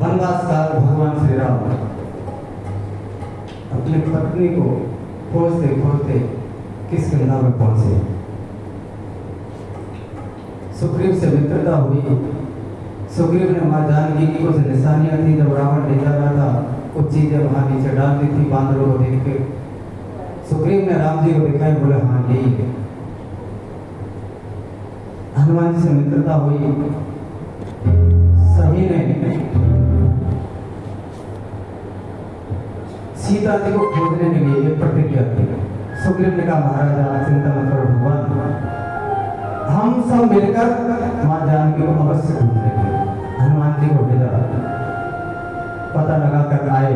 वनवास काल भगवान श्री राम अपनी पत्नी को खोजते खोजते किष्किंधा में पहुंचे। सुग्रीव से मित्रता हुई। सुग्रीव ने मां जानकी की कुछ निशानियां थी, जब रावण ले जा रहा था कुछ चीजें वहां नीचे डाल दी थी बांदरों को देख के। सुग्रीव ने राम जी को दिखाई, बोला हाँ यही है। हनुमान जी से मित्रता हुई। सभी ने सीता जी को खोजने के लिए एक प्रतिज्ञा की। सुग्रीव ने कहा महाराज आप चिंता मत करो भगवान, हम सब मिलकर मां जानकी को अवश्य ढूंढ लेंगे। हनुमान जी को भेजा, पता लगा कर आए।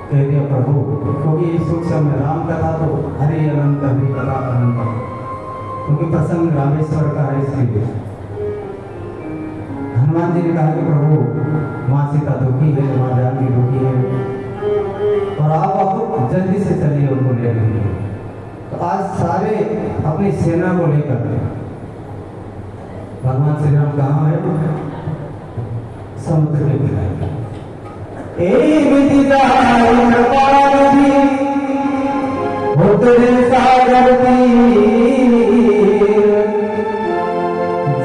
कह दिया प्रभु, क्योंकि इस समय राम कथा तो हरि अनंत हरि कथा अनंत, क्योंकि प्रसंग रामेश्वर का है इसलिए। हनुमान जी ने कहा कि प्रभु मां सीता दुखी है, मां जानकी दुखी है और आप जल्दी से चलिए उनको ले लेंगे। तो आज सारे अपनी सेना को लेकर भगवान श्री राम कहाँ है? समुद्र के किनारे।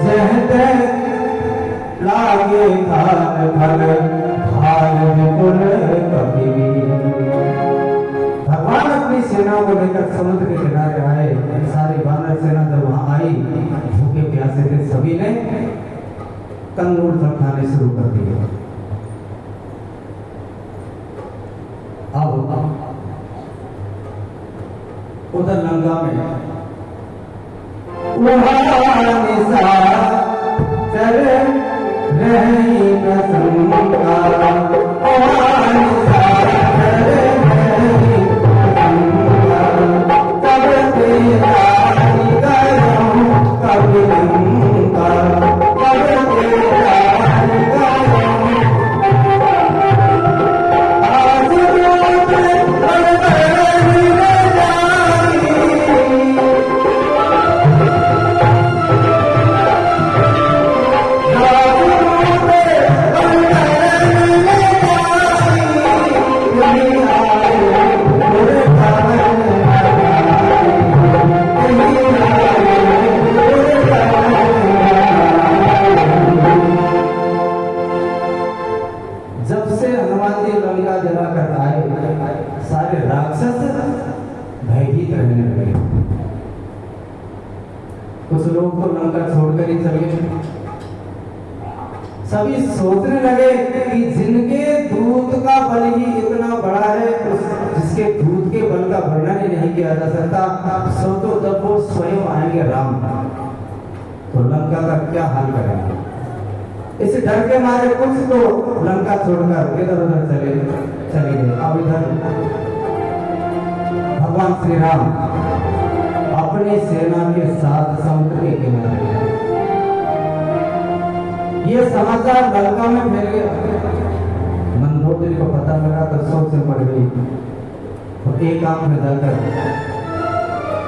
सागर लागे थाल फल भाल विपुल कपिवीर। भगवान अपनी सेना को लेकर समुद्र के किनारे आए। सारी वानर सेना जब वहां आई, भूखे प्यासे थे, सभी ने कंगूर फल खाने शुरू कर दिए। अब उधर लंका में सभी सोचने लगे कि जिनके दूत का बल ही इतना बड़ा है, जिसके दूत के बल का वर्णन ही नहीं किया जा सकता, सोचो जब वो स्वयं आएंगे राम तो लंका का क्या हाल करेंगे। इस डर के मारे कुछ तो लंका छोड़कर इधर उधर चले गए। अब इधर भगवान श्री राम अपनी सेना के साथ समुद्र के किनारे। ये समाचार लंका में फैल गया। मंदोदरी को पता लगा तो सोच से पड़ गई। तो एक आंख में जाकर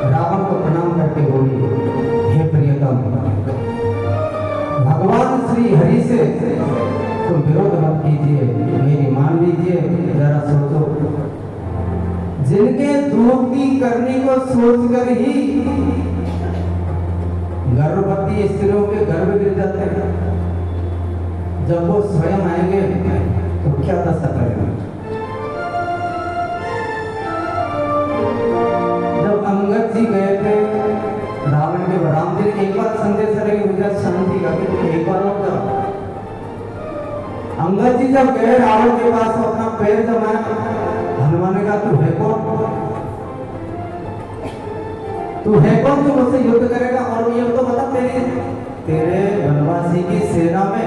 रावण को प्रणाम करके बोली, हे प्रियतम, भगवान श्री हरि से तुम विरोध मत कीजिए, मेरी मान लीजिए। जरा सोचो, जिनके दूत की करनी को सोचकर ही गर्भवती स्त्रियों के गर्भ गिर जाते हैं, जब वो स्वयं आएंगे तो क्या दशा करेंगे। जब अंगद जी गए थे रावण के, राम जी ने एक बार संदेश रहे गुजरात शांति का, एक बार और था। अंगद जी जब गए रावण के पास तो अपना पैर जमाया। हनुमान ने कहा तू है कौन? तू है कौन जो मुझसे युद्ध करेगा? और ये तो बता, तेरे वनवासी की सेना में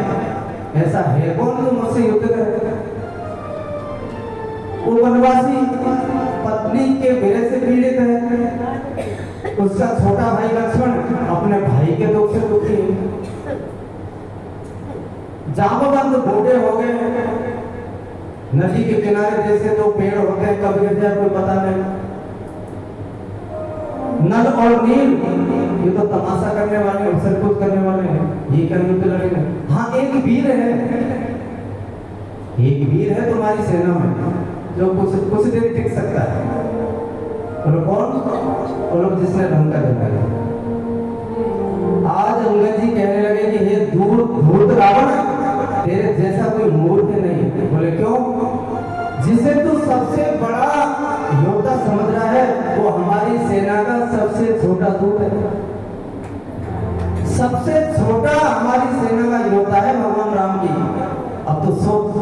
ऐसा है कौन जो मुझसे युद्ध करेगा? वो वनवासी पत्नी के बेरे से पीड़ित है। उसका छोटा भाई लक्ष्मण अपने भाई के दुख से दुखी है। जामवंत बूढ़े हो गए। नदी के किनारे जैसे दो पेड़ होते हैं, कब गिर जाए कोई पता नहीं। नल और नील ये तो तमाशा करने वाले, उछल कूद करने वाले हैं, ये क्या युद्ध लड़ेंगे? हाँ, एक वीर है, एक वीर है तुम्हारी सेना में जो कुछ देर टिक सकता है। बोलो कौन? बोलो जिसने लंका जलाया। आज अंगद जी कहने लगे कि हे धूर्त रावण, तेरे जैसा कोई मूर्ख नहीं। बोले क्यों? जिसे तू सबसे बड़ा योद्धा समझ रहा है वो हमारी सेना का सबसे छोटा दूत है। सबसे छोटा हमारी सेना का योद्धा है भगवान राम की। अब तो सोच,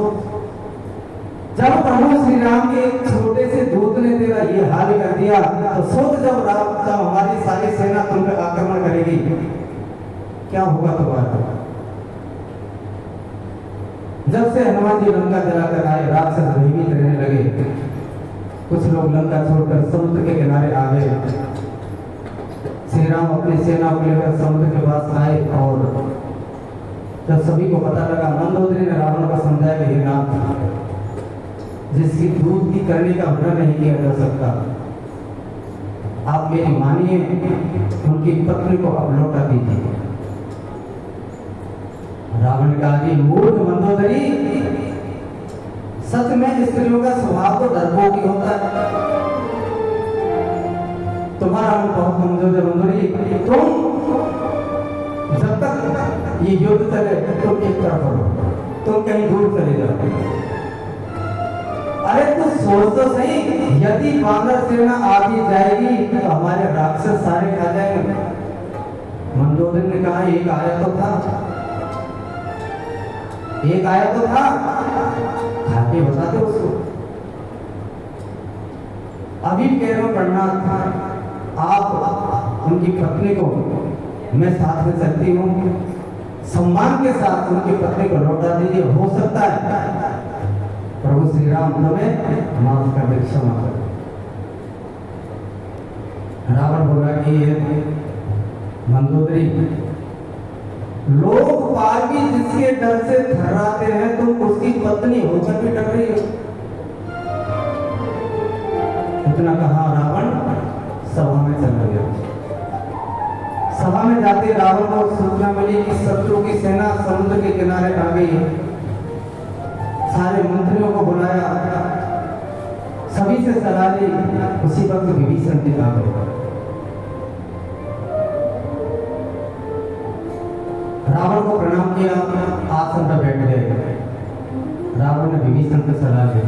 जब प्रभु श्री राम के एक छोटे से दूत ने तेरा ये हाल कर दिया, तो सोच जब हमारी सारी सेना तुम पे आक्रमण करेगी, क्या होगा तुम्हारा? जब से हनुमान जी लंका जलाकर आए, राक्षस भयभीत रहने लगे। कुछ लोग लंका छोड़कर समुद्र के किनारे आ गए। श्री राम अपनी सेना को लेकर समुद्र के पास आए और जब सभी को पता लगा, मंदोदरी ने रावण को समझाया कि हे नाथ, जिसकी दूध की करने का वर्णन नहीं किया जा सकता, आप मेरी मानिए, उनकी पत्नी को अब लौटा दीजिए। रावण ने कहा कि मूर्ख मंदोदरी, सच में स्त्रियों का स्वभाव तो डरपोक होता है। तुम्हारा मन बहुत कमजोर है मंदोदरी, तुम जब तक ये युद्ध चले तुम एक तरफ रहो, तुम कहीं दूर चले जाओ। अरे तू सोच तो सही, यदि वानर सेना आ भी जाएगी तो हमारे राक्षस सारे खा जाएंगे। मंदोदरी ने कहा एक आया तो था, एक आया तो था, खाके बताते उसको। अभी कह रहा हूं प्रणाम, आप उनकी पत्नी को, मैं साथ में चलती हूँ, सम्मान के साथ उनकी पत्नी को लौटा दीजिए। हो सकता है प्रभु श्री राम तुम्हें माफ कर दे, क्षमा कर। रावण बोला कि मंदोदरी, लोग पापी जिसके डर से थर्राते हैं, तुम उसकी पत्नी होकर भी डर रही हो। इतना कहा रावण सभा में चला गया। सभा में जाते रावण को सूचना मिली कि शत्रु की सेना समुद्र के किनारे आ गई है। सारे मंत्रियों को बुलाया, सभी से सलाह ली। उसी वक्त विभीषण जी आ गए। रावण को प्रणाम किया, आसन पर बैठ गए। रावण ने विभीषण को सलाह दी,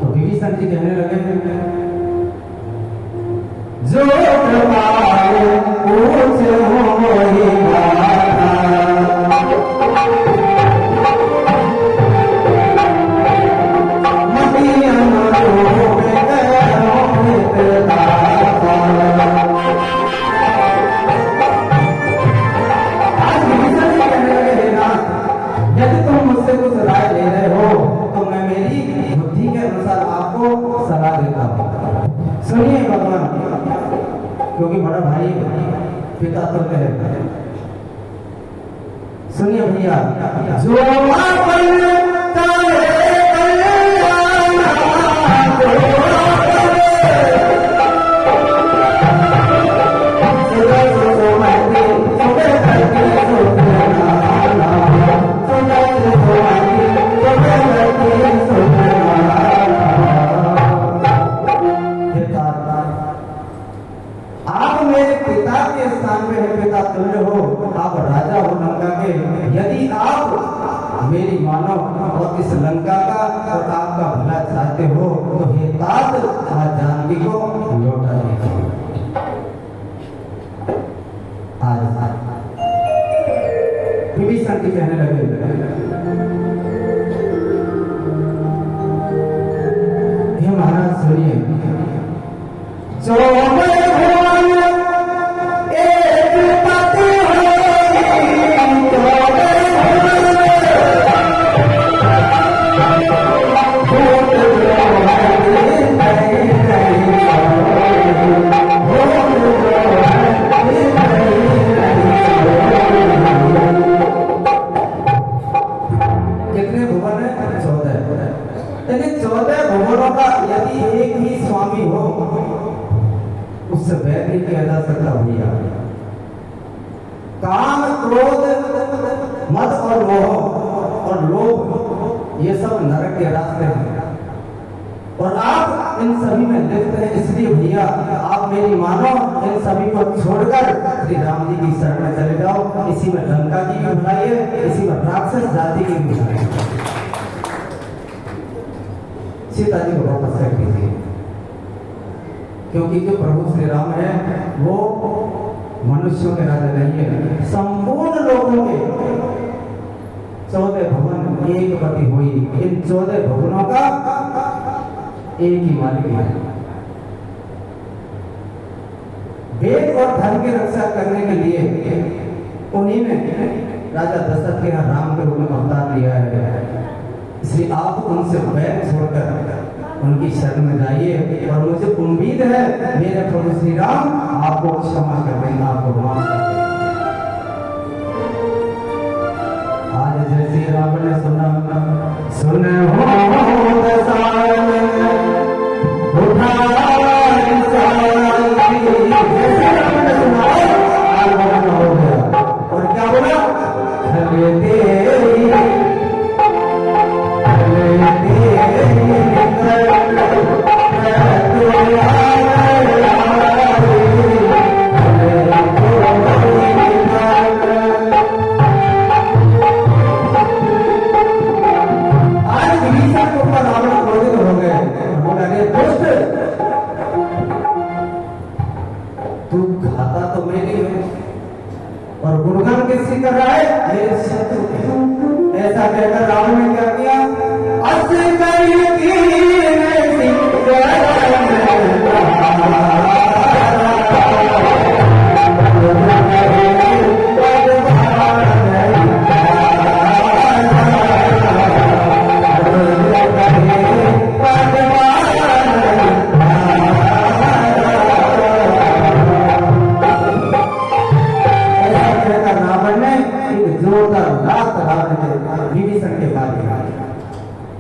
तो विभीषण जी कहने लगे, जो कृपालु पूछ मोहि गाथा, मति अनुरूप करो हितदाता। आज विभीषण जी कहने लगे, यदि तुम मुझसे कुछ राय ले रहे हो तो मैं मेरी बुद्धि के अनुसार आपको सलाह देता हूँ। सुनिए भगवान, क्योंकि बड़ा भाई पिता तो है। सुनिए भैया, जो तुल्य हो, आप राजा हो लंका के। यदि आप मेरी मानो और इस लंका का और आपका भला चाहते हो तो हे तात, आज जानकी को लौटा दीजिए। आज विभीषण जी कहने लगे, हे महाराज सुनिए, जो उससे बैर नहीं किया जा सकता भैया। काम क्रोध मद और मोह और लोभ ये सब नरक के रास्ते हैं और आप इन सभी में लिप्त हैं। इसलिए भैया आप मेरी मानो, इन सभी को छोड़कर श्री राम जी की शरण में चले जाओ। इसी में लंका की भी भलाई है, इसी में राक्षस जाति की भी भलाई है। सीता जी को वापस कर दीजिए, क्योंकि जो प्रभु श्री राम है वो मनुष्यों के राजा नहीं है, संपूर्ण लोगों के 14 भवन एक पति हुई। इन 14 भवनों का एक ही मालिक है। वेद और धर्म की रक्षा करने के लिए उन्हीं ने राजा दशरथ के यहाँ राम के रूप में अवतार लिया है। इसलिए आप उनसे बैर छोड़कर उनकी शरण में जाइए और मुझे उम्मीद है मेरे प्रभु श्री राम आपको क्षमा कर देंगे, आपको माफ कर देंगे। आज जैसे राम ने सुना सुन हो और क्या बोला और गुणगान किसकी कर रहा है? मेरे शत्रु के। ऐसा कहकर रावण ने क्या किया?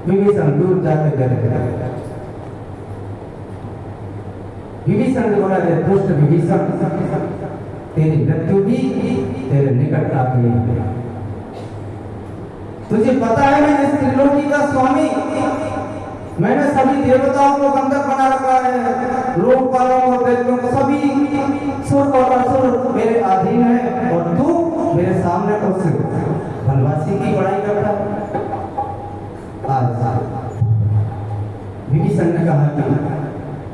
विभीषण दूर जाकर गए। विभीषण ने बोला, दुष्ट विभीषण, तेरी मृत्यु भी तेरे निकट आ गई है। तुझे पता है मैं इस त्रिलोकी का स्वामी, मैंने सभी देवताओं को बंधक बना रखा है, लोकपालों और दैत्यों को, सभी सुर और असुर मेरे अधीन है और तू मेरे सामने उस वनवासी की बड़ाई करता है। विभीषण ने कहा कि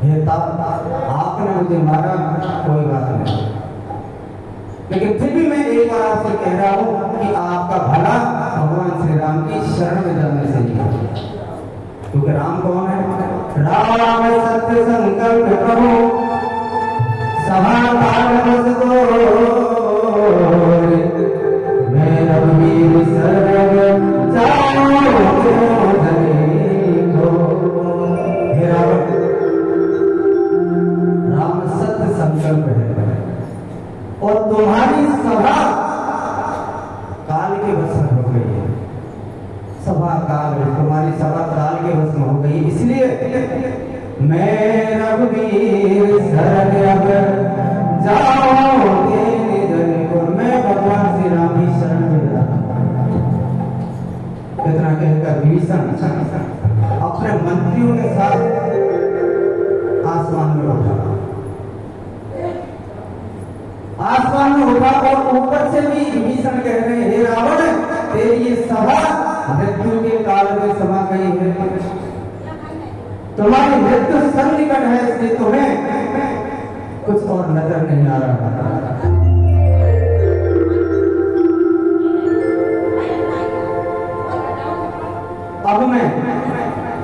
हे तात, आपने मुझे मारा, कोई बात नहीं, लेकिन फिर भी मैं एक बार आपसे कह रहा हूं कि आपका भला भगवान श्री राम की शरण में जाने से ही है। क्योंकि राम कौन है? राम सत्य संकल्प प्रभु सभा काल को मैं रघुवीर शरण राम सत्य संकल्प है और तुम्हारी सभा काल के वश में हो गई है। सभा काल, तुम्हारी सभा काल के वश में हो गई, इसलिए मैं रघुवीर शरण अब जाओगे निधन को, मैं भगवान श्री राम की शरण में जा रहा हूं। इतना कहकर विभीषण अपने मंत्रियों के साथ आसमान में उठा। आसमान में उठा और ऊपर से भी विभीषण कह रहे हैं, हे रावण, तेरी ये सभा मृत्यु के काल में समा गई है, तुम्हारी मृत्यु सन्निकट है, इसलिए तुम्हें कुछ और नजर नहीं आ रहा। अब मैं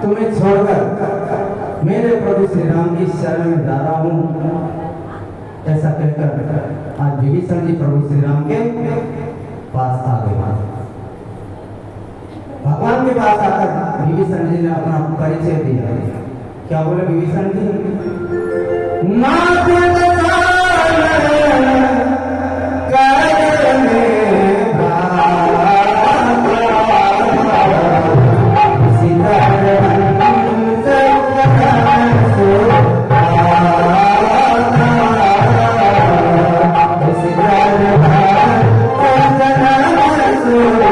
तुम्हें छोड़कर मेरे प्रभु श्री राम की शरण में जा रहा हूं। ऐसा कहकर आज विभीषण जी प्रभु श्री राम के पास आ गए। भगवान के पास आकर विभीषण जी ने अपना परिचय दिया। क्या बोले विभीषण जी? नाथ Thank you.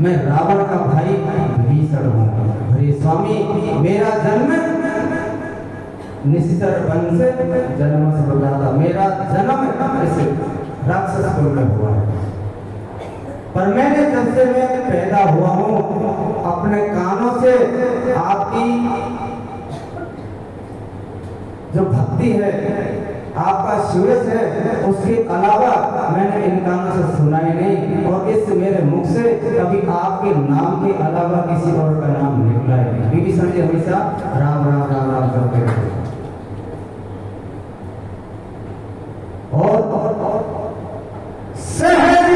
मैं रावण का भाई विभीषण हूँ। अरे स्वामी, मेरा जन्म निश्चर वन से जन्म से बोला था, मेरा जन्म इस राक्षस कुल में हुआ है। पर मैंने जब से मैं पैदा हुआ हूँ, अपने कानों से आपकी जो भक्ति है, आपका सुरेश है, उसके अलावा मैंने इन कानों से सुना ही नहीं। और इस मेरे मुख से कभी आपके नाम के अलावा किसी और का नाम निकला ही नहीं। विभीषण जी हमेशा राम राम राम राम करते रहे। और सहज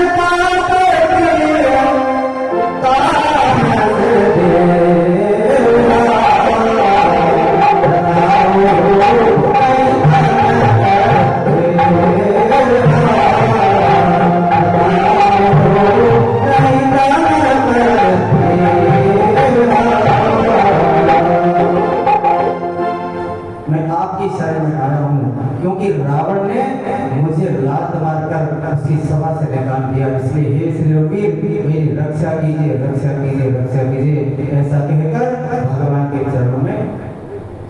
क्योंकि रावण ने मुझे लात मारकर उसकी सभा से निकाल दिया, इसलिए हे श्री रघुवीर, मेरी रक्षा कीजिए, रक्षा कीजिए, रक्षा कीजिए। ऐसा कहकर भगवान के चरणों में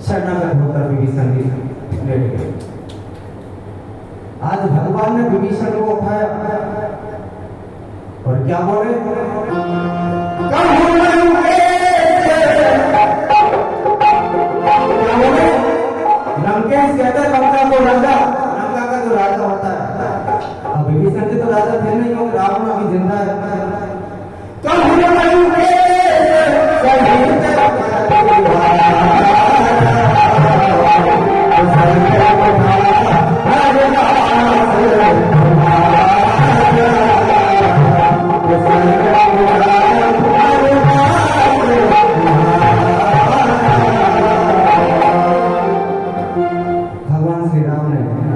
शरणागत होकर विभीषण जी लेट गए। आज भगवान ने विभीषण को उठाया और क्या बोले, लंकेश कहते हैं लंका को राजा, लंका का जो राजा होता है। अब विभीषण जी तो राजा थे नहीं, क्योंकि रावण अभी जिंदा है।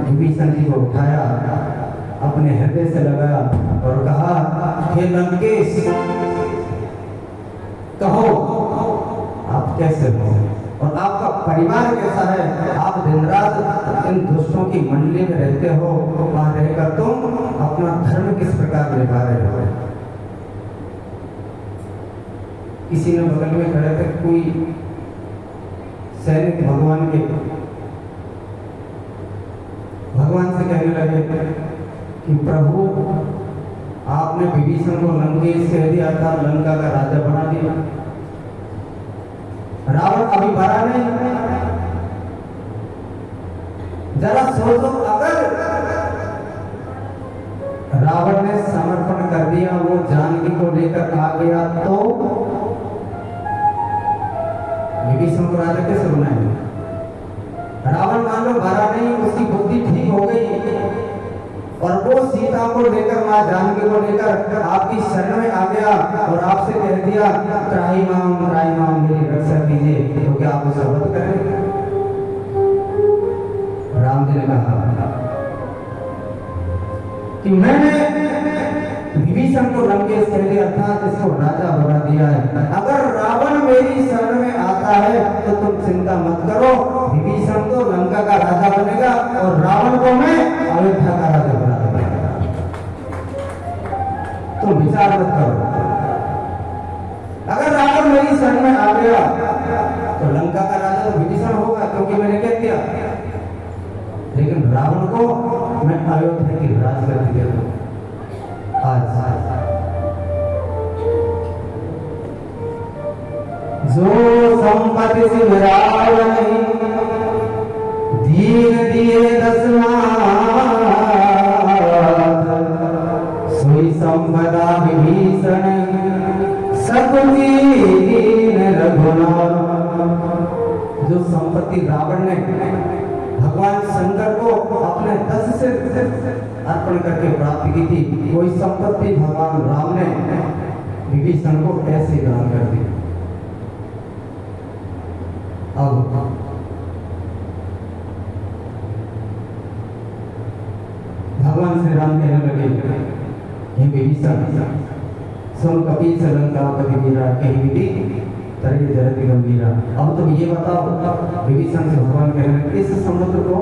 विभीषण जी को उठाया, अपने हृदय से लगाया और कहा, हे लंकेश, कहो आप कैसे हो और आपका परिवार कैसा है। आप दिन रात इन दुष्टों की मंडली में रहते हो, वहां रहकर तुम अपना धर्म किस प्रकार निभा रहे हो। किसी ने बगल में खड़े थे कोई सैनिक भगवान से कहने लगे कि प्रभु, आपने विभीषण को लंकेश कह दिया था, लंका का राजा बना दिया, रावण अभी मरा नहीं। जरा सोचो, अगर रावण ने समर्पण कर दिया, वो जानकी को लेकर आ गया, तो विभीषण को राजा कैसे बनाएंगे। रावण मान लो मरा नहीं, उसकी बुद्धि ठीक हो गई और वो सीता को लेकर, मां जानकी को लेकर आपकी शरण में आ गया और आपसे कह दिया, त्राही माम मेरी रक्षा कीजिए, तो क्या आप उसे वध करेंगे। राम जी ने कहा कि मैंने विभीषण को लंकेश कह दिया था, जिसको राजा बना दिया है। अगर रावण मेरी शरण में आता है तो तुम चिंता मत करो, विभीषण तो लंका का राजा बनेगा और रावण को मैं अयोध्या का राजा बना दूंगा। तुम विचार मत करो। अगर रावण मेरी शरण में आ गया तो लंका का राजा तो विभीषण होगा, क्योंकि मैंने कह दिया, लेकिन रावण को मैं अयोध्या की राजगद्दी दे दूंगा। जो संपत्ति सिमराव नहीं, दीन दिए दसनाथ, सोई संपदा विभीषण, सकुदीन रघुनाथ। जो संपत्ति रावण ने भगवान शंकर को अपने 10 से अर्पण करके प्राप्त की थी, कोई संपत्ति भगवान राम ने विभीषण को ऐसे दान कर दी। अब भगवान श्री राम कहने लगे, हे विभीषण, सुन कपि से लंका कभी वीरा, कहीं विधि तरह जरति गंभीरा। अब तुम ये बताओ, विभीषण से भगवान कहने लगे, इस समुद्र को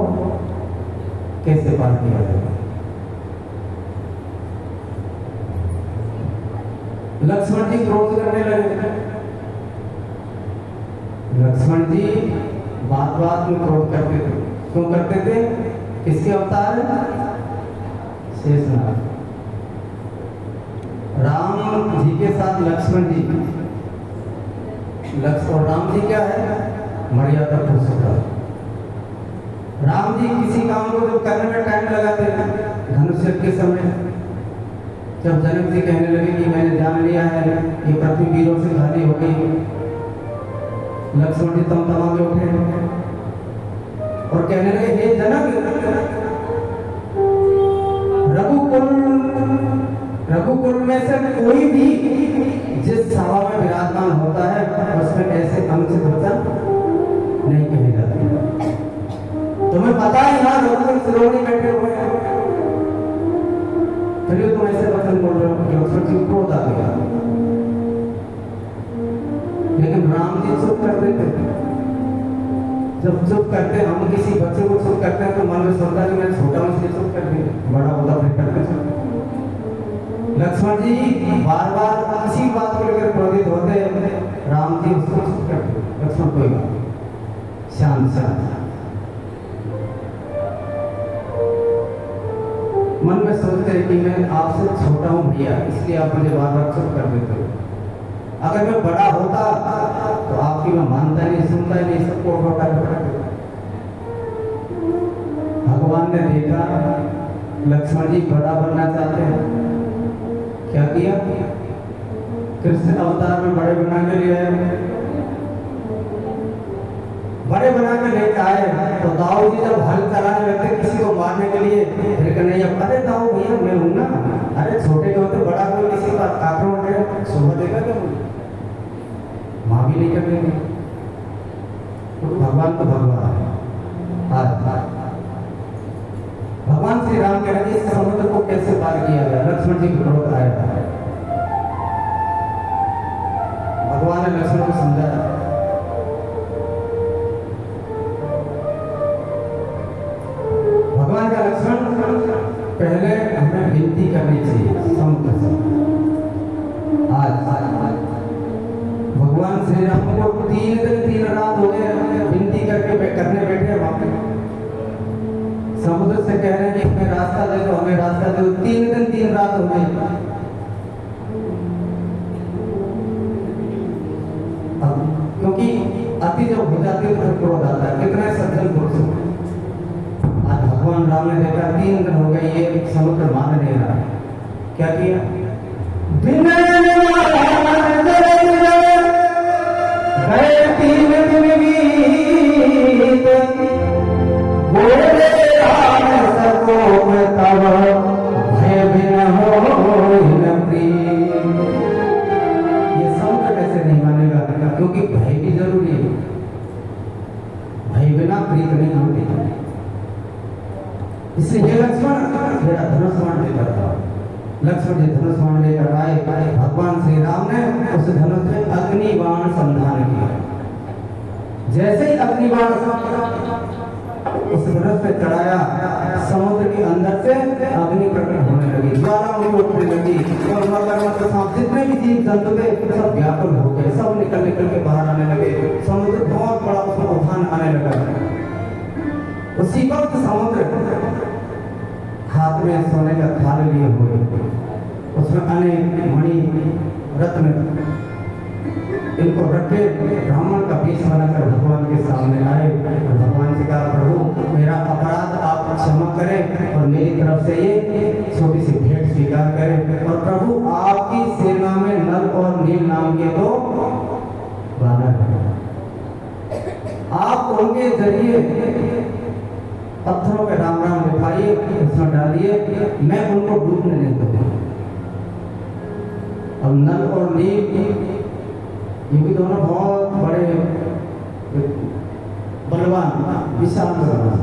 कैसे पार किया जाए। लक्ष्मण जी क्रोध करने लगे। लक्ष्मण जी बात बात में क्रोध करते थे। क्यों करते थे? किसके अवतार है? शेषनाग। राम जी के साथ लक्ष्मण जी, और राम जी क्या है? मर्यादा पुरुषोत्तम। राम जी किसी काम को जब करने में टाइम लगाते हैं, धनुष युद्ध के समय जब जनक जी कहने लगे कि मैंने जान लिया है ये पृथ्वी वीरों से खाली हो गई, लक्ष्मण जी तमतमा में उठे और कहने लगे, हे जनक, रघुकुल में से कोई भी जिस सभा में विराजमान होता है उसमें ऐसे अनुचित वचन नहीं कहे जाते। तुम्हें पता है ना रघुकुल शिरोमणि बैठे हुए हैं, फिर तुम ऐसे वचन बोल रहे हो। लक्ष्मण जी क्रोध आ गया, लेकिन राम जी चुप कर देते। जब चुप करते, हम किसी बच्चे को चुप करते हैं तो मन में सोचता है कि मैं छोटा हूं इसलिए चुप कर दिया, बड़ा होता फिर करते। लक्ष्मण जी बार बार किसी बात को लेकर क्रोधित होते, राम जी उसको चुप करते। लक्ष्मण कोई बात, शांत शांत। मन में सोचते हैं कि मैं आपसे छोटा हूं भैया, इसलिए आप मुझे बार बार चुप कर देते हो। अगर मैं बड़ा होता तो आपकी मैं मानता नहीं, सुनता ही नहीं, सबको उठा भगवान ने देखा लक्ष्मण जी बड़ा बनना चाहते हैं, क्या किया? कृष्ण अवतार में बड़े बना के ले आए। बड़े बना के लेकर आए तो दाऊ जी जब हल चलाने लगते किसी को मारने के लिए, फिर कहने लगे, अरे दाऊ भैया मैं हूं ना, अरे छोटे के होते बड़ा कोई किसी का आक्रमण करे शोभा देगा क्या? मुझे मां भी नहीं कर लेंगे। तो भगवान तो भगवान है। भगवान श्री राम कह रहे इस समुद्र को कैसे पार किया गया? लक्ष्मण जी को क्रोध आया था। भगवान ने लक्ष्मण को समझाया, भगवान का लक्ष्मण पहले हमें विनती करनी चाहिए समुद्र से। आज भगवान श्री राम को 3 दिन 3 रात हो गए विनती करने बैठे वहां समुद्र से कह रहे हैं कि हमें रास्ता दे दो, हमें रास्ता दे दो। 3 दिन 3 रात हो गई। क्योंकि अति जब हो जाती है तो क्रोध आता है। कितने सज्जन पुरुष हैं। आज भगवान राम ने देखा 3 दिन हो गए ये समुद्र मान नहीं रहा, क्या किया? गए 3 दिन बीत, बोले राम सको तब भय बिन होई न प्रीत। ये समुद्र कैसे नहीं मानेगा? क्योंकि भय भी जरूरी है, भय बिना प्रीत नहीं होती। इसलिए लक्ष्मण मेरा धनुष बाण लेकर था। लक्ष्मण जी धनुष बाण लेकर आए, भगवान श्री राम ने उस धनुष में अग्नि बाण संधान किया। जैसे ही अग्नि बाण उस धनुष पे चढ़ाया, समुद्र के अंदर से अग्नि प्रकट होने लगी, ज्वालामुखी उठने लगी और मगरमच्छ सांप जितने भी जीव जंतु थे सब व्याकुल हो गए, सब निकल के बाहर आने लगे। समुद्र बहुत बड़ा उसमें उफान आने लगा। उसी वक्त समुद्र हाथ में सोने का थाल लिए हुए, उसमें अनेक मणि रत्न इनको रखे ब्राह्मण का वेश बनाकर भगवान के सामने आए और भगवान से कहा, प्रभु मेरा अपराध आप क्षमा करें और मेरी तरफ से ये छोटी सी भेंट स्वीकार करें। और प्रभु आपकी सेना में नल और नील नाम के 2 बानर हैं, आप उनके जरिए पत्थरों पे राम राम लिखाइए, उसमें डालिए, मैं उनको डूबने नहीं दूंगा। और नल और नील ये भी दोनों बहुत बड़े बलवान विशाल बलवान।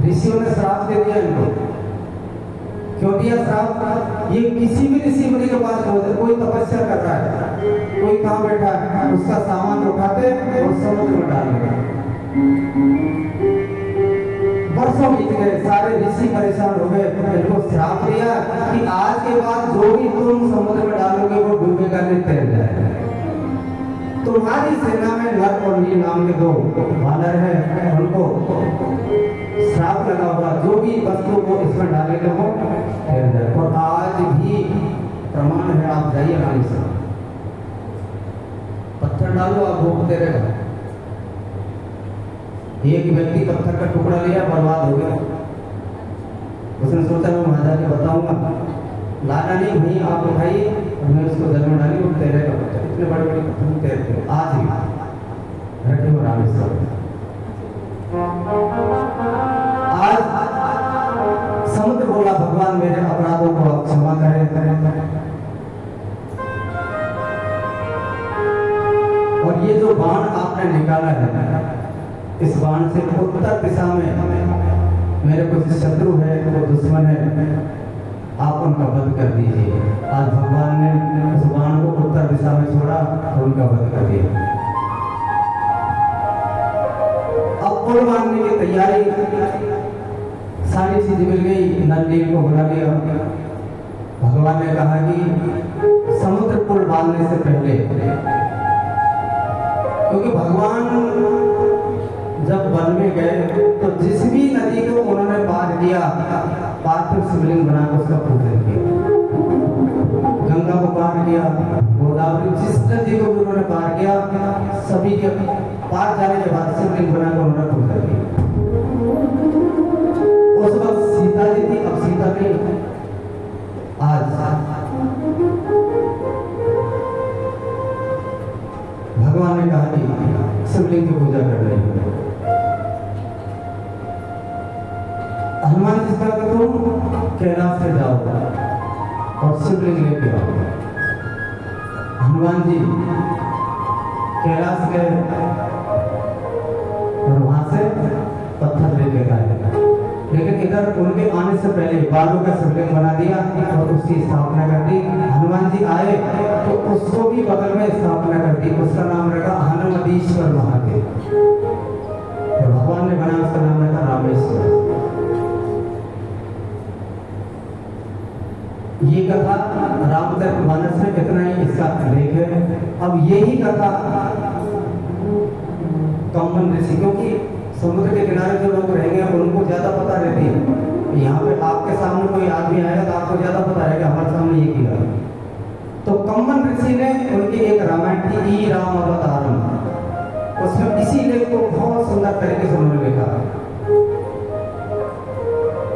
ऋषियों ने श्राप दे दिया इनको। क्यों दिया श्राप? ये किसी भी ऋषि मुनि के पास होते, कोई तपस्या कर रहा है, कोई कहाँ बैठा है, उसका सामान उठाते और समुद्र में डाल देते। वर्षों बीत गए, सारे ऋषि परेशान हो गए, इनको श्राप दिया कि आज के बाद जो भी तुम समुद्र में डालोगे वो डूबेगा नहीं, तैर जाएगा। तुम्हारी सेना में नर और नील नाम के दो वानर है, उनको श्राप लगा हुआ, जो भी वस्तु को इसमें डालेंगे वो तैर जाए। और आज भी प्रमाण है, आप जाइए रानी से पत्थर डालो, आप वो तैरेगा। एक व्यक्ति पत्थर का टुकड़ा लिया, बर्बाद हो गया। उसने सोचा मैं वहां जाके बताऊंगा, लाना नहीं भाई, आप उठाइए और मैं उसको जल में डाली, वो तैरेगा पत्थर। इतने बड़े बड़े पत्थर तैरते हैं आज भी, रखे हो रामेश्वर। आज समुद्र बोला भगवान मेरे अपराधों को आप क्षमा करें। और ये जो बाण आपने निकाला है, इस बाण से उत्तर दिशा में मेरे कुछ शत्रु है, वो दुश्मन है, आप उनका वध कर दीजिए। आज भगवान ने उस बाण को उत्तर दिशा में छोड़ा और उनका वध कर दिया। अब पुल मारने की तैयारी, सारी चीज मिल गई, नल नील को बुला लिया। भगवान ने कहा कि समुद्र पुल बांधने से पहले, क्योंकि भगवान जब वन में गए तो जिस भी नदी को उन्होंने पार किया, पार्थिव शिवलिंग बनाकर उसका पूजन किया। गंगा को पार किया, गोदावरी, जिस नदी को भी उन्होंने पार किया, सभी के पार जाने के बाद शिवलिंग बनाकर उन्होंने पूजन किया। उस वक्त सीता जी थी, अब सीता नहीं। आज भगवान ने कहा कि शिवलिंग की पूजा कर रही है। हनुमान जी का तुम कैलाश से जाओ और शिवलिंग लेके आओ। हनुमान जी कैलाश गए और वहां से पत्थर लेके आए, लेकिन इधर उनके आने से पहले बालू का शिवलिंग बना दिया और उसकी स्थापना कर दी। हनुमान जी आए तो उसको भी बगल में स्थापना कर दी, उसका नाम रखा हनुमतीश्वर महादेव। तो भगवान ने बनाया, उसका नाम रखा रामेश्वर। ये कथा रामचरितमानस में कितना ही इसका लेख है। अब यही कथा कम्मन ऋषि, क्योंकि समुद्र के किनारे जो लोग रहेंगे उनको ज्यादा पता रहती है। यहाँ पे आपके सामने कोई आदमी आएगा तो आपको ज्यादा पता रहेगा हमारे सामने ये किया। तो कम्मन ऋषि ने उनकी एक रामायण थी, ई राम अवतारम, उसमें इसी लेख को बहुत सुंदर तरीके से उन्होंने लिखा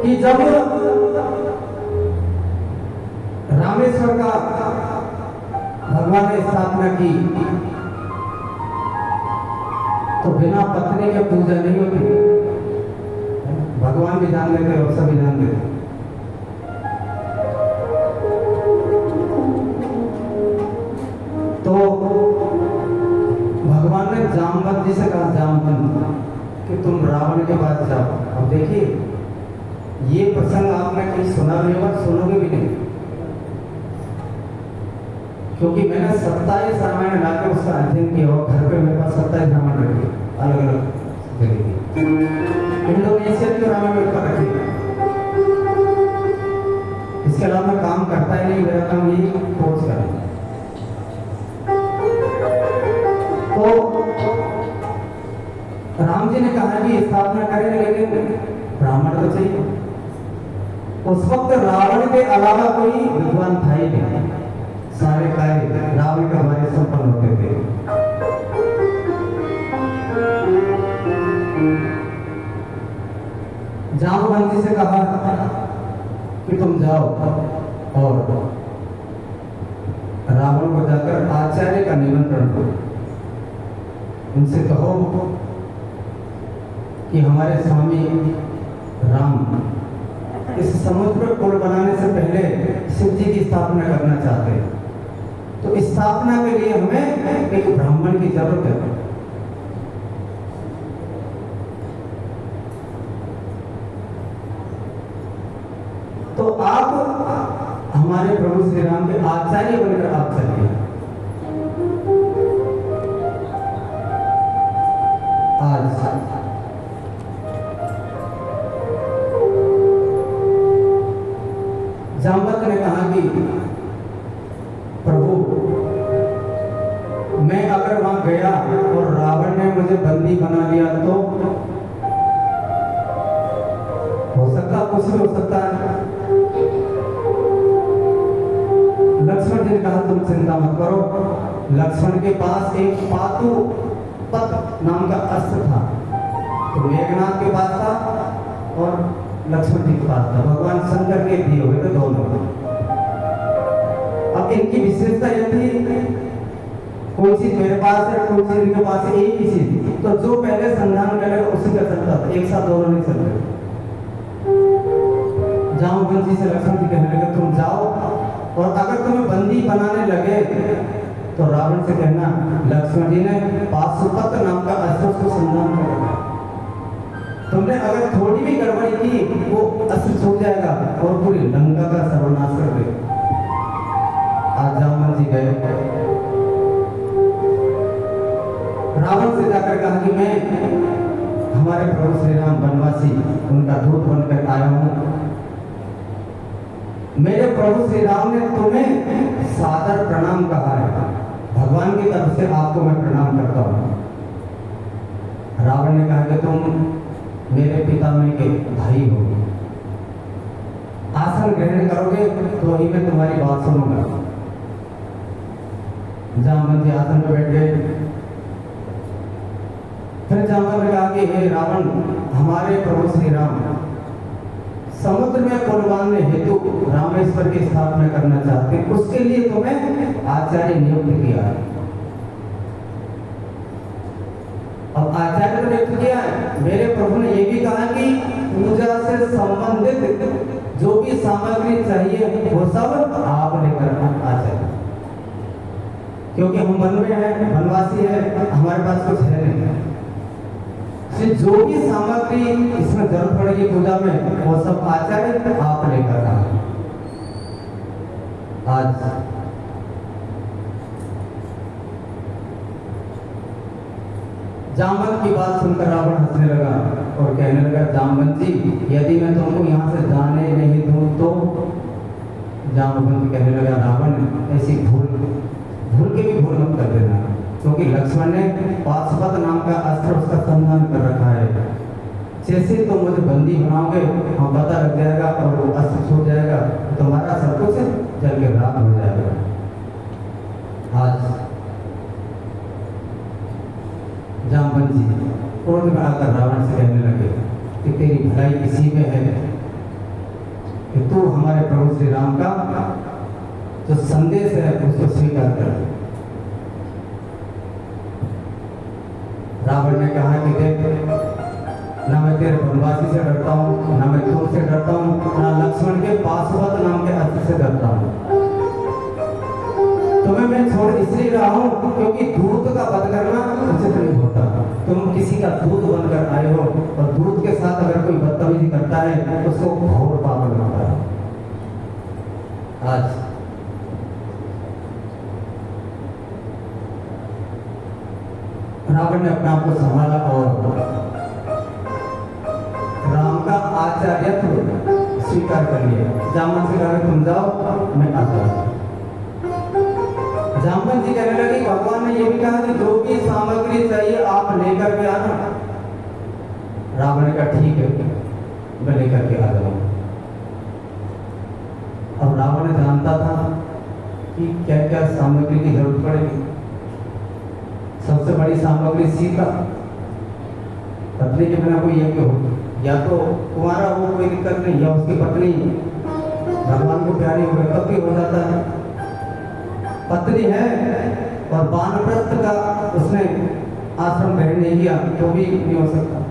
कि जब रामेश्वर का भगवान ने स्थापना की तो बिना पत्नी के पूजा नहीं होती। भगवान भी जान लेते और सभी जान लेते। तो भगवान ने जामवंत जी से कहा, जामवंत कि तुम रावण के पास जाओ। अब देखिए ये प्रसंग आपने कहीं सुना भी होगा, सुनोगे भी नहीं, क्योंकि मैंने 27 रामायण लाके उसका अध्ययन किया और घर पे मेरे पास 27 रामायण रखी अलग अलग जगह की। इंडोनेशिया की रामायण मेरे पास रखी। इसके अलावा मैं काम करता ही नहीं, मेरा काम यही कोर्स करना। तो राम जी ने कहा कि स्थापना करेंगे, लेकिन ब्राह्मण तो चाहिए। उस वक्त रावण के अलावा कोई विद्वान था ही नहीं, सारे कार्य रावण के हमारे संपन्न होते थे। जामवंत जी से कहा कि तुम जाओ और रावण को जाकर आचार्य का निमंत्रण दो, उनसे कहो कि हमारे स्वामी राम इस समुद्र पर पुल बनाने से पहले शिव जी की स्थापना करना चाहते हैं, तो स्थापना के लिए हमें एक ब्राह्मण की जरूरत है। तो आप हमारे प्रभु श्री राम के आचार्य बनकर आप चलिए। आज गया और रावण ने मुझे बंदी बना लिया तो हो सकता, कुछ भी हो सकता है। लक्ष्मण जी ने कहा तुम चिंता मत करो। लक्ष्मण के पास एक पातुपत नाम का अस्त्र था, तो मेघनाथ के पास था और लक्ष्मण जी के पास था। भगवान शंकर के दिए हुए थे दोनों। अब इनकी विशेषता यह थी, कोई चीज मेरे पास है, कोई चीज इनके पास है, एक ही चीज, तो जो पहले संधान करेगा उसी कर सकता था, एक साथ दोनों नहीं चल रहे। जामवंत जी से लक्ष्मण जी कहने लगे तुम जाओ और अगर तुम्हें बंदी बनाने लगे तो रावण से कहना लक्ष्मण जी ने पाशुपत नाम का अस्त्र को संधान कर रखा, तुमने अगर थोड़ी भी गड़बड़ी की वो अस्त्र छूट जाएगा और पूरी लंका का सर्वनाश कर देगा। आज जामवंत जी गए, रावण से जाकर कहा कि मैं हमारे प्रभु श्री राम वनवासी उनका दूत बनकर आया हूं। मेरे प्रभु श्री राम ने तुम्हें सादर प्रणाम कहा है, भगवान की तरफ से आपको मैं प्रणाम करता हूं। रावण ने कहा कि तुम मेरे पितामह के भाई हो, आसन ग्रहण करोगे तो ही मैं तुम्हारी बात सुनूंगा। जामवंत जी आसन पर बैठ गए। फिर जामवंत ने कहा कि हे रावण, हमारे प्रभु श्री राम समुद्र में पुल बांधने हेतु रामेश्वर की स्थापना करना चाहते, उसके लिए तुम्हें आचार्य नियुक्त किया है। अब आचार्य को नियुक्त किया है, मेरे प्रभु ने यह भी कहा कि पूजा से संबंधित जो भी सामग्री चाहिए वो सब आप लेकर आचार्य, क्योंकि हम वन में हैं, वनवासी है, हमारे पास कुछ है नहीं, जो भी सामग्री इसमें जरूरत पड़ेगी पूजा में वो सब आचार्य आप लेकर आए। आज जामवंत की बात सुनकर रावण हंसने लगा और कहने लगा जामवंत जी यदि मैं तुमको यहाँ से जाने नहीं दूं तो। जामवंत कहने लगा रावण ऐसी भूल के भी भूल मत कर देना, क्योंकि लक्ष्मण ने पाशुपत नाम का अस्त्र उसका संधान कर रखा है। जैसे तो मुझे बंदी बनाओगे हम पता लग जाएगा और वो अस्त्र छूट जाएगा, तुम्हारा सब कुछ जल के राख हो जाएगा। आज जामवंत जी क्रोध में आकर रावण से कहने लगे कि तेरी भलाई इसी में है कि तू हमारे प्रभु श्री राम का जो संदेश है उसको स्वीकार कर। रावण ने कहा कि देख, ना मैं तेरे वनवासी से डरता हूँ, ना मैं तुमसे डरता हूँ, ना लक्ष्मण के पाशुपत नाम के अस्त्र से डरता हूँ। तुम्हें मैं छोड़ इसलिए रहा हूँ क्योंकि दूत का वध करना उचित नहीं होता। तुम किसी का दूत बनकर आए हो और दूत के साथ अगर कोई बदतमीजी करता है तो उसको घोर पाप लगता है। आज रावण ने अपने आप को संभाला और राम का आचार्यत्व स्वीकार कर लिया। जामवंत से कहा तुम जाओ मैं आता हूं। जामवंत जी कहने लगे भगवान ने यह भी कहा कि जो भी सामग्री चाहिए आप लेकर के आना। रावण ने कहा ठीक है मैं लेकर के आ जाऊंगा। अब रावण जानता था कि क्या क्या सामग्री की जरूरत पड़ेगी। सबसे बड़ी सामग्री सीता, पत्नी के बिना कोई यज्ञ हो, या तो कुंवारा हो कोई दिक्कत नहीं, या उसकी पत्नी भगवान को प्यारी हो गई तब भी हो जाता है। पत्नी है और वानप्रस्थ का उसने आश्रम ग्रहण नहीं किया तो भी नहीं हो सकता।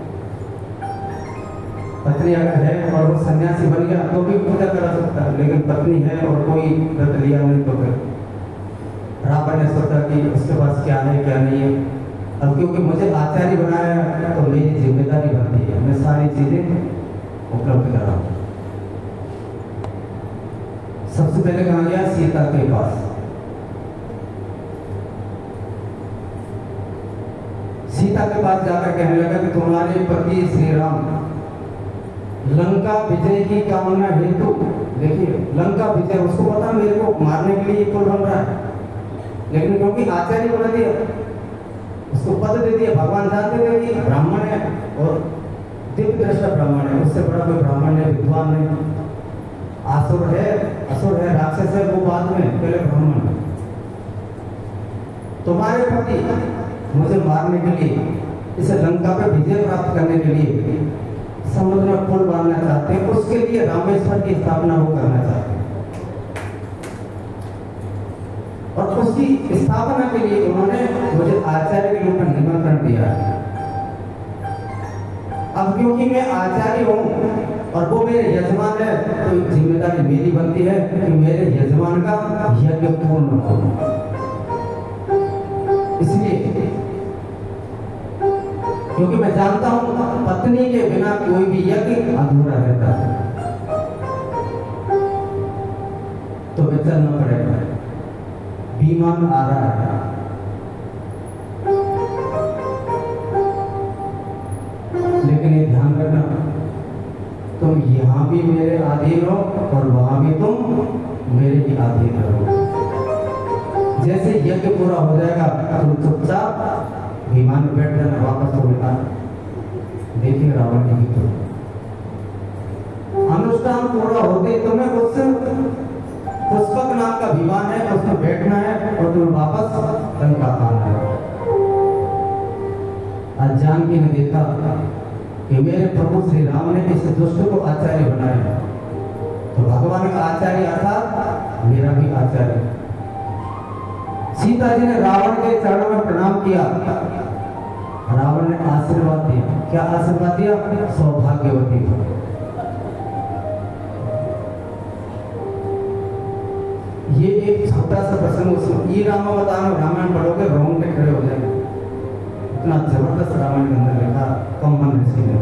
पत्नी अगर है और वो सन्यासी बन गया तो भी पूजा करा सकता है, लेकिन पत्नी है और कोई व्रत लिया नहीं तो फिर रावण ने सोचा कि उसके पास क्या है क्या नहीं है। अब क्योंकि मुझे आचार्य बनाया है तो मेरी जिम्मेदारी बनती है, मैं सारी चीजें उपलब्ध कराऊं। सबसे पहले कहा गया सीता के पास। सीता के पास जाकर कहने लगा कि तुम्हारे पति श्री राम लंका विजय की कामना हेतु, देखिए लंका विजय, उसको पता मेरे को मारने के लिए पुल बन रहा है, लेकिन क्योंकि आचार्य बना दिया उसको पद दे दिया। भगवान जानते थे कि ब्राह्मण है और दिव्य दृष्टा ब्राह्मण है, उससे बड़ा कोई ब्राह्मण है, विद्वान नहीं। असुर है, राक्षस है, वो बाद में, पहले ब्राह्मण। तुम्हारे पति मुझे मारने के लिए, इसे लंका पे विजय प्राप्त करने के लिए समुद्र में पुल बांधना चाहते हैं, उसके लिए रामेश्वर की स्थापना वो करना चाहते हैं। और उसकी स्थापना के लिए उन्होंने मुझे आचार्य के रूप में निमंत्रण दिया है। अब क्योंकि मैं आचार्य हूं और वो मेरे यजमान है, तो जिम्मेदारी मेरी बनती है कि मेरे यजमान का यज्ञ पूर्ण हो। इसलिए क्योंकि मैं जानता हूं पत्नी के बिना कोई भी यज्ञ अधूरा रहता है, तो मैं चलना पड़ेगा। विमान आ रहा है, लेकिन ये ध्यान रखना, तुम यहां भी मेरे अधीन हो और वहां भी तुम मेरे ही अधीन रहो। जैसे यज्ञ पूरा हो जाएगा तुम चुपचाप विमान में बैठ जाना, वापस हो बेटा। देखिए रावण की तो अनुष्ठान पूरा होते तुम्हें उस पुष्पक नाम का विमान है, उसमें बैठना है और तुम्हें वापस लंका आना है। आज जानकी ने देखा कि मेरे प्रभु श्री राम ने इस दुष्ट को आचार्य बनाया, तो भगवान का आचार्य अर्थात मेरा भी आचार्य। सीता जी ने रावण के चरणों में प्रणाम किया, रावण ने आशीर्वाद दिया। क्या आशीर्वाद दिया? सौभाग्यवती हो। ये एक छोटा सा प्रसंग, उसमें ये रामावतार रामायण पढ़ोगे रोंगटे खड़े हो जाएंगे, इतना जबरदस्त रामायण के अंदर लिखा कम्मन ऋषि ने।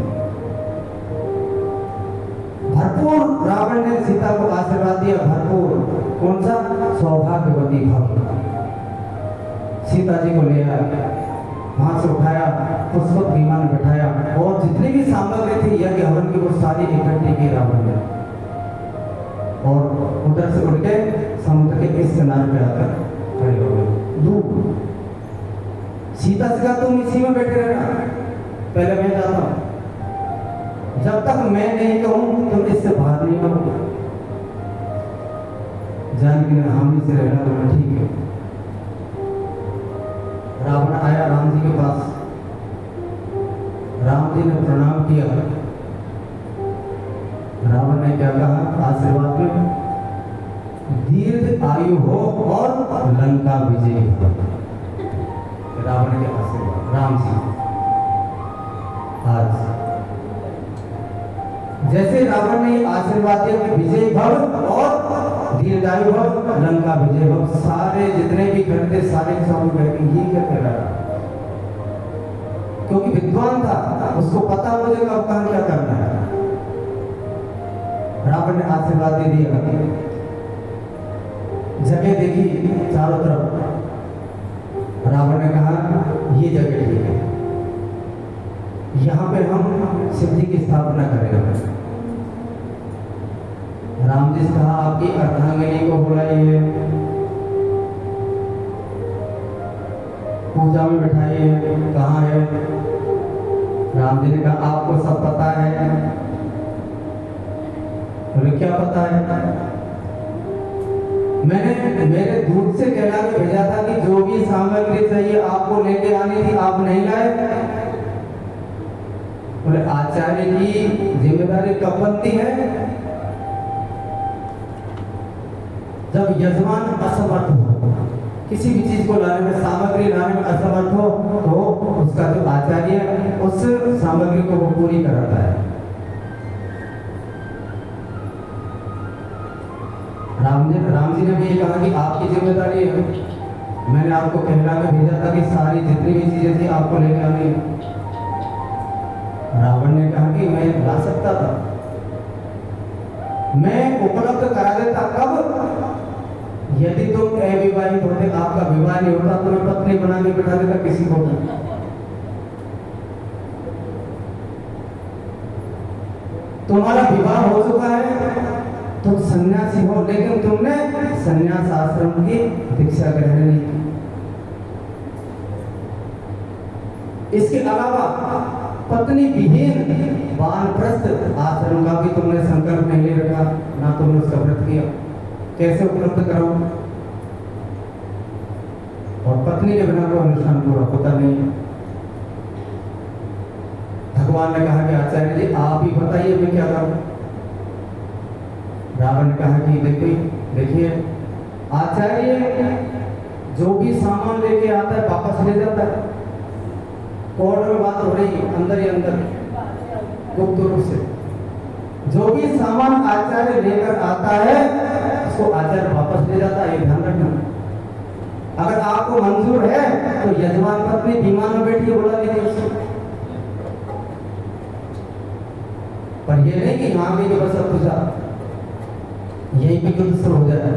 भरपूर रावण ने सीता को आशीर्वाद दिया, भरपूर। कौन सा? सौभाग्यवती भव। सीता जी को ले आया, वहां से उठाया, पुष्पक विमान में बैठाया और जितनी भी सामग्री थी यज्ञ हवन की वो सारी इकट्ठी की रावण ने, और उधर से उठ के समुद्र के इस किनारे पे आकर खड़े हो गए दूर। सीता से कहा तुम इसी में बैठे रहना, पहले मैं जाता हूं, जब तक मैं नहीं कहूं तुम इससे बाहर नहीं आओगे। जानकी ने हामी से रहना, बोला ठीक है। रावण आया राम जी के पास, राम जी ने प्रणाम किया। रावण ने क्या कहा आशीर्वाद में? दीर्घ आयु हो और लंका विजय हो। रावण के आशीर्वाद राम जी। आज जैसे रावण ने आशीर्वाद दिया कि विजय भव और दीर्घायु भव, लंका विजय भव, सारे जितने भी खड़े सारे सब ये क्या कह रहा, क्योंकि विद्वान था, उसको पता मुझे कब कहां क्या करना है। रावण ने आशीर्वाद दे दिया, जगह देखी चारों तरफ। रावण ने कहा ये जगह ठीक है, यहाँ पे हम सिद्धि की स्थापना करेंगे। राम जी से कहा आपकी अर्धांगिनी को बुलाइए, पूजा में बैठाइए। कहाँ है? राम जी ने कहा आपको सब पता है। बोले क्या पता है? मैंने मेरे दूध से कहला के भेजा था कि जो भी सामग्री चाहिए आपको लेके आनी थी, आप नहीं लाए। बोले आचार्य की जिम्मेदारी कब बनती है? जब यजमान असमर्थ हो, किसी भी चीज को लाने में, सामग्री लाने में असमर्थ हो, तो उसका जो आचार्य उस सामग्री को वो पूरी कराता है। राम जी ने भी ये कहा कि आपकी जिम्मेदारी है, मैंने आपको कहला के भेजा था कि सारी जितनी भी चीजें थी आपको लेके आनी। रावण ने कहा कि मैं ला सकता था, मैं उपलब्ध करा देता। कब? यदि तुम अविवाहित होते, आपका विवाह नहीं होता, तो मैं पत्नी बना के बिठा देता किसी को भी। तुम्हारा विवाह हो चुका है, तुम सन्यासी हो, लेकिन तुमने सन्यास आश्रम की दीक्षा ग्रहण नहीं की। इसके अलावा पत्नी विहीन वानप्रस्थ आश्रम का भी तुमने संकल्प नहीं ले रखा, ना तुमने उसका व्रत किया, कैसे उपलब्ध कराओ? और पत्नी के बिना कोई अनुष्ठान पूरा होता नहीं। भगवान ने कहा कि आचार्य जी आप ही बताइए मैं क्या करूं? रावण ने कहा कि देखिए आचार्य जो भी सामान लेके आता है वापस ले जाता है। कोर्ट में बात हो रही अंदर ही अंदर गुप्त रूप से, जो भी सामान आचार्य लेकर आता है उसको आचार्य वापस ले जाता है, ये ध्यान रखना। अगर आपको मंजूर है तो यजमान पत्नी विमान में बैठी बुला लीजिए उसको, पर ये नहीं कि यहाँ भी बस सब कुछ यही भी कुछ शुरू हो जाए।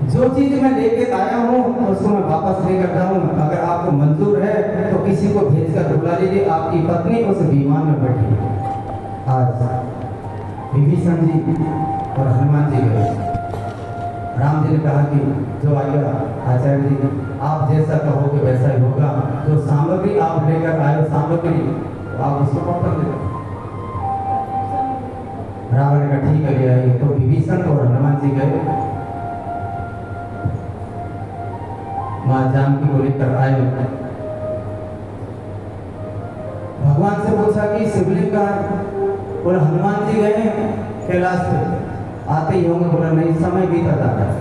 जो चीज मैं लेके आया हूँ उसको मैं वापस लेकर जाऊँ, अगर आपको मंजूर है तो किसी को भेजकर बुला लीजिए, आपकी पत्नी उस विमान में बैठी है। आज विभीषण जी और हनुमान जी गए, राम जी ने कहा कि जो आएगा आचार्य जी आप जैसा कहोगे वैसा ही होगा, जो सामग्री आप लेकर आए सामग्री आप उसको वापस दे दो। रावण का ठीक है आइए, तो विभीषण और हनुमान जी गए, मां जानकी को लेकर आए। भगवान से पूछा कि शिवलिंग का, बोला हनुमान जी गए कैलाश पे, आते ही होंगे, बोला नहीं समय बीता जाता है,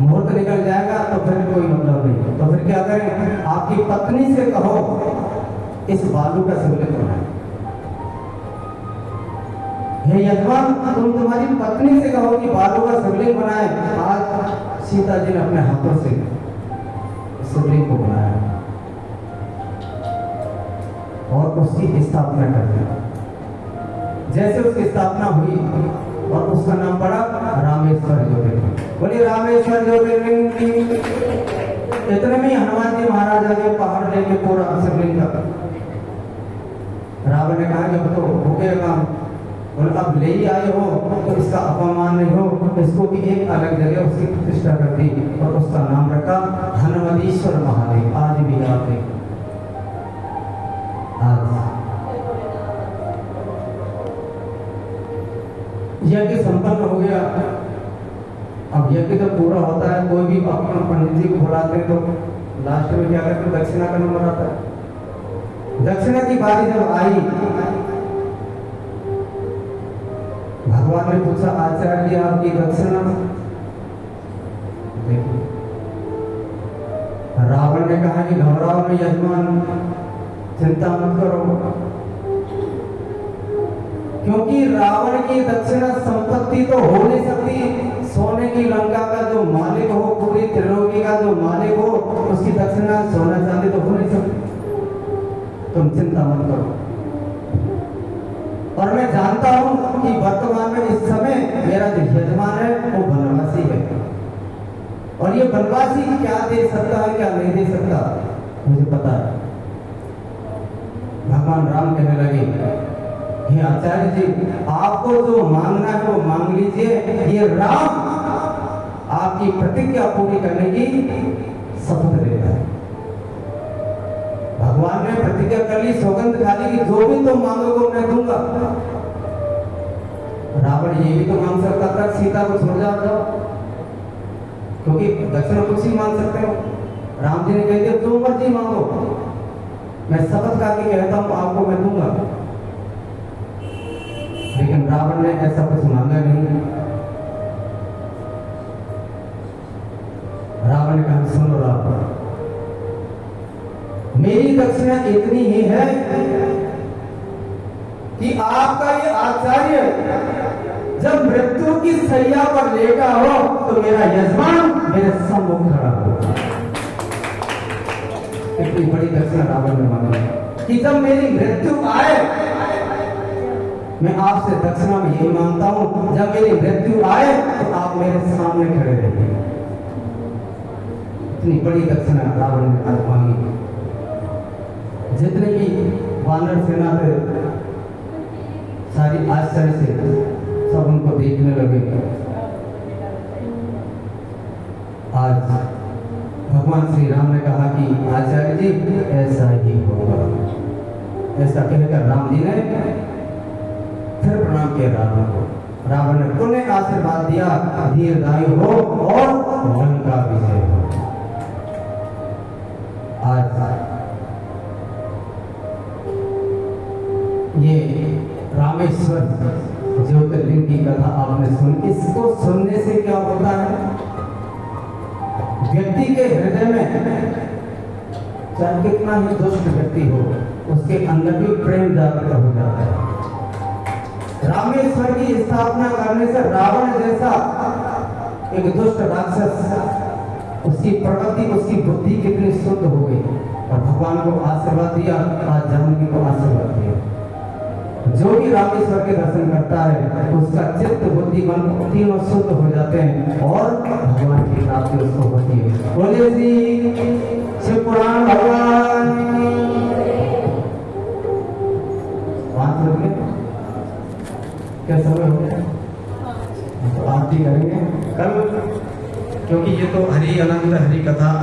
मुहूर्त निकल जाएगा तो फिर कोई मतलब नहीं, तो फिर क्या करें? आपकी पत्नी से कहो इस बालू का शिवलिंग बनाए। हे यजमान तुम तुम्हारी पत्नी से कहो कि बालू का शिवलिंग बनाए। आज सीता जी ने अपने हाथों से शिवलिंग को बनाया और उसकी स्थापना कर दी। जैसे उसकी स्थापना हुई और उसका नाम पड़ा रामेश्वर ज्योतिर्लिंग। बोलिए रामेश्वर ज्योतिर्लिंग की। इतने में हनुमान जी महाराज आगे पहाड़ लेके पूरा शिवलिंग का। रावण ने कहा कि अब तो हो गया काम, और अब ले ही आए हो तो इसका अपमान नहीं हो, इसको भी एक अलग जगह उसकी प्रतिष्ठा कर दी और उसका नाम रखा हनुमतीश्वर महादेव। आज भी आप देखो, आज यज्ञ संपन्न हो गया। अब यज्ञ तो पूरा होता है, कोई भी अपने पंडित जी को बुलाते हैं तो लास्ट में क्या करते हैं? दक्षिणा का नंबर आता है। दक्षिणा की बारी जब आई, भगवान ने पूछा आचार्य आपकी दक्षिणा? देखिए रावण ने कहा कि घबराओ नहीं यजमान, चिंता मत करो, क्योंकि रावण की दक्षिणा संपत्ति तो हो नहीं सकती। सोने की लंका का जो मालिक हो, पूरी त्रिलोकी का जो मालिक हो, उसकी दक्षिणा सोना चांदी तो हो नहीं सकती। तुम चिंता मत करो। और मैं जानता हूं कि वर्तमान में इस समय मेरा जो यजमान है वो वनवासी है, और ये वनवासी क्या दे सकता है क्या नहीं दे सकता मुझे पता है। भगवान राम कहने लगे हे आचार्य जी आपको जो मांगना है वो मांग लीजिए, ये राम आपकी प्रतिज्ञा पूरी करने की शपथ लेता है। भगवान ने प्रतिज्ञा कर ली, सौगंध खा ली कि जो भी तुम मांगोगे मैं दूंगा। रावण ये भी तो मांग सकता था सीता को छोड़ जाओ, क्योंकि दक्षिणा कुछ ही मांग सकते हो। राम जी ने कह दिया जो मर्जी मांगो, मैं शपथ खा के कहता हूं आपको मैं दूंगा। लेकिन रावण ने ऐसा कुछ मांगा नहीं। रावण ने कहा सुनो रावण, मेरी दक्षिणा इतनी ही है कि आपका ये आचार्य जब मृत्यु की सैया पर लेटा हो तो मेरा यजमान मेरे सम्मुख खड़ा हो। इतनी बड़ी दक्षिणा रावण ने मांगी कि जब मेरी मृत्यु आए, मैं आपसे दक्षिणा में यही मांगता हूं जब मेरी मृत्यु आए तो आप मेरे सामने खड़े रहिए। इतनी बड़ी दक्षिणा रावण ने आज मांगी। जितने भी वानर सेना थे सारी आश्चर्य से सब उनको देखने लगे। आज भगवान श्री राम ने कहा कि आचार्य जी ऐसा ही ऐसा कहकर राम जी ने फिर प्रणाम किया रावण को। रावण ने पुनः आशीर्वाद दिया, दीर्घायु हो और लंका विजय हो। आज ये रामेश्वर ज्योतिर्लिंग की कथा आपने सुनी। इसको सुनने से क्या होता है, व्यक्ति के हृदय में चाहे कितना ही दुष्ट व्यक्ति हो, उसके अंदर भी प्रेम जागृत हो जाता है। रामेश्वर की स्थापना करने से रावण जैसा एक दुष्ट राक्षस, उसकी प्रकृति, उसकी बुद्धि कितनी शुद्ध हो गई और भगवान को आशीर्वाद दिया, आज जानकी को आशीर्वाद दिया। जो भी रामेश्वर के दर्शन करता है उसका चित्त बुद्धि मन तीनों शुद्ध हो जाते हैं और भगवान की प्राप्ति उसको होती है। बोले श्री शिव पुराण भगवान क्या समय हो गया, तो आरती करेंगे कल, क्योंकि ये तो हरि अनंत हरि कथा